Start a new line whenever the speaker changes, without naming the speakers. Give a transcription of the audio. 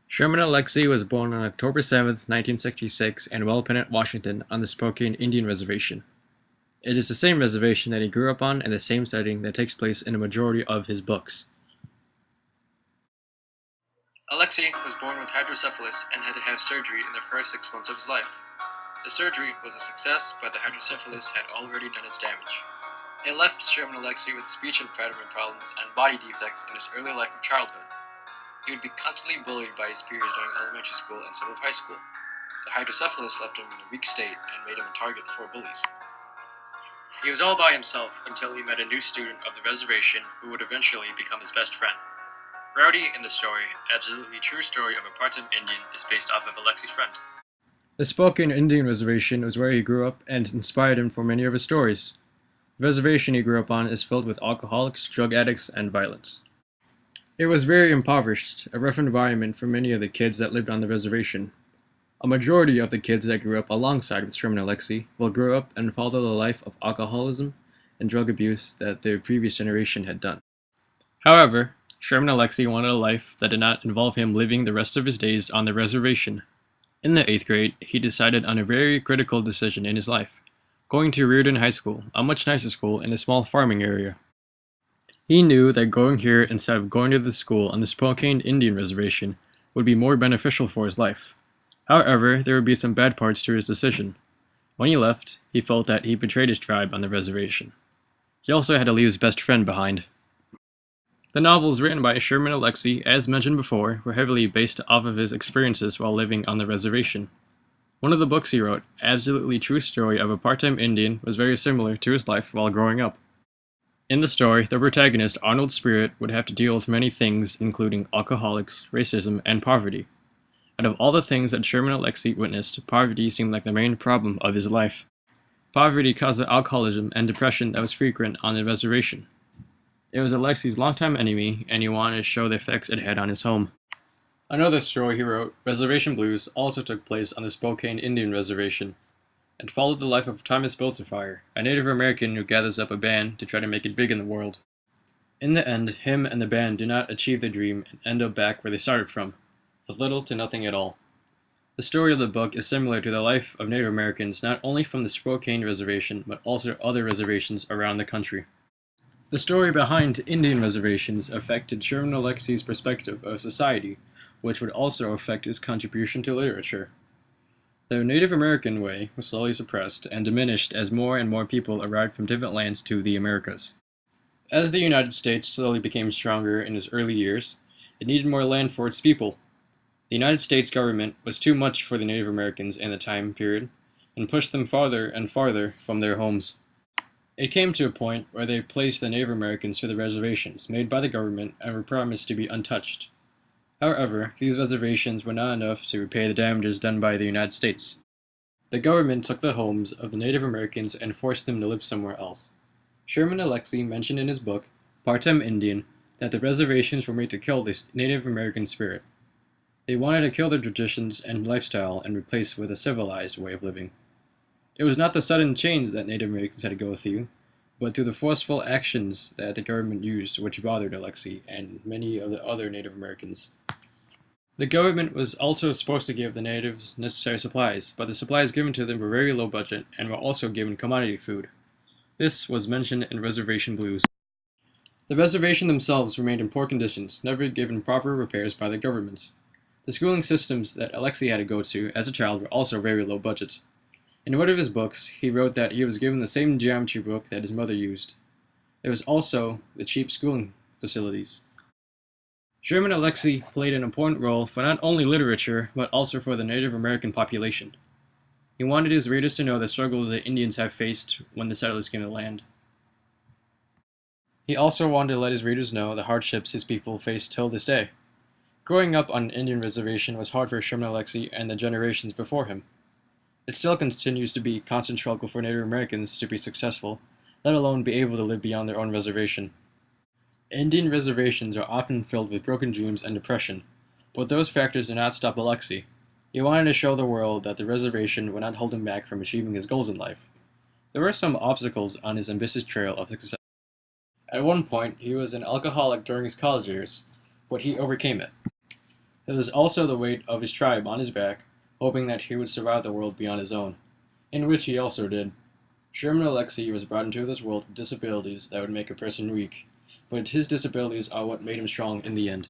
Sherman Alexie was born on October 7, 1966 in Wellpennant, Washington on the Spokane Indian Reservation. It is the same reservation that he grew up on and the same setting that takes place in a majority of his books.
Alexie was born with hydrocephalus and had to have surgery in the first 6 months of his life. The surgery was a success, but the hydrocephalus had already done its damage. It left Sherman Alexie with speech and impediment problems and body defects in his early life of childhood. He would be constantly bullied by his peers during elementary school and some of high school. The hydrocephalus left him in a weak state and made him a target for bullies. He was all by himself until he met a new student of the reservation who would eventually become his best friend. Rowdy in the story, absolutely true story of a part-time Indian, is based off of Alexie's friend.
The Spokane Indian Reservation was where he grew up and inspired him for many of his stories. The reservation he grew up on is filled with alcoholics, drug addicts, and violence. It was very impoverished, a rough environment for many of the kids that lived on the reservation. A majority of the kids that grew up alongside with Sherman Alexie will grow up and follow the life of alcoholism and drug abuse that their previous generation had done. However, Sherman Alexie wanted a life that did not involve him living the rest of his days on the reservation. In the 8th grade, he decided on a very critical decision in his life, going to Reardon High School, a much nicer school in a small farming area. He knew that going here instead of going to the school on the Spokane Indian Reservation would be more beneficial for his life. However, there would be some bad parts to his decision. When he left, he felt that he betrayed his tribe on the reservation. He also had to leave his best friend behind. The novels written by Sherman Alexie, as mentioned before, were heavily based off of his experiences while living on the reservation. One of the books he wrote, Absolutely True Story of a Part-Time Indian, was very similar to his life while growing up. In the story, the protagonist, Arnold Spirit, would have to deal with many things, including alcoholics, racism, and poverty. Out of all the things that Sherman Alexie witnessed, poverty seemed like the main problem of his life. Poverty caused the alcoholism and depression that was frequent on the reservation. It was Alexie's longtime enemy, and he wanted to show the effects it had on his home. Another story he wrote, Reservation Blues, also took place on the Spokane Indian Reservation, and followed the life of Thomas Bilzerfire, a Native American who gathers up a band to try to make it big in the world. In the end, him and the band do not achieve their dream and end up back where they started from, with little to nothing at all. The story of the book is similar to the life of Native Americans not only from the Spokane Reservation, but also other reservations around the country. The story behind Indian reservations affected Sherman Alexie's perspective of society, which would also affect his contribution to literature. The Native American way was slowly suppressed and diminished as more and more people arrived from different lands to the Americas. As the United States slowly became stronger in its early years, it needed more land for its people. The United States government was too much for the Native Americans in the time period, and pushed them farther and farther from their homes. It came to a point where they placed the Native Americans to the reservations made by the government and were promised to be untouched. However, these reservations were not enough to repay the damages done by the United States. The government took the homes of the Native Americans and forced them to live somewhere else. Sherman Alexie mentioned in his book, Part-Time Indian, that the reservations were made to kill the Native American spirit. They wanted to kill their traditions and lifestyle and replace with a civilized way of living. It was not the sudden change that Native Americans had to go through, but through the forceful actions that the government used which bothered Alexie and many of the other Native Americans. The government was also supposed to give the natives necessary supplies, but the supplies given to them were very low budget and were also given commodity food. This was mentioned in Reservation Blues. The reservation themselves remained in poor conditions, never given proper repairs by the government. The schooling systems that Alexie had to go to as a child were also very low budget. In one of his books, he wrote that he was given the same geometry book that his mother used. There was also the cheap schooling facilities. Sherman Alexie played an important role for not only literature, but also for the Native American population. He wanted his readers to know the struggles that Indians have faced when the settlers came to land. He also wanted to let his readers know the hardships his people face till this day. Growing up on an Indian reservation was hard for Sherman Alexie and the generations before him. It still continues to be a constant struggle for Native Americans to be successful, let alone be able to live beyond their own reservation. Indian reservations are often filled with broken dreams and depression, but those factors do not stop Alexie. He wanted to show the world that the reservation would not hold him back from achieving his goals in life. There were some obstacles on his ambitious trail of success. At one point, he was an alcoholic during his college years, but he overcame it. It was also the weight of his tribe on his back, hoping that he would survive the world beyond his own, in which he also did. Sherman Alexie was brought into this world with disabilities that would make a person weak, but his disabilities are what made him strong in the end.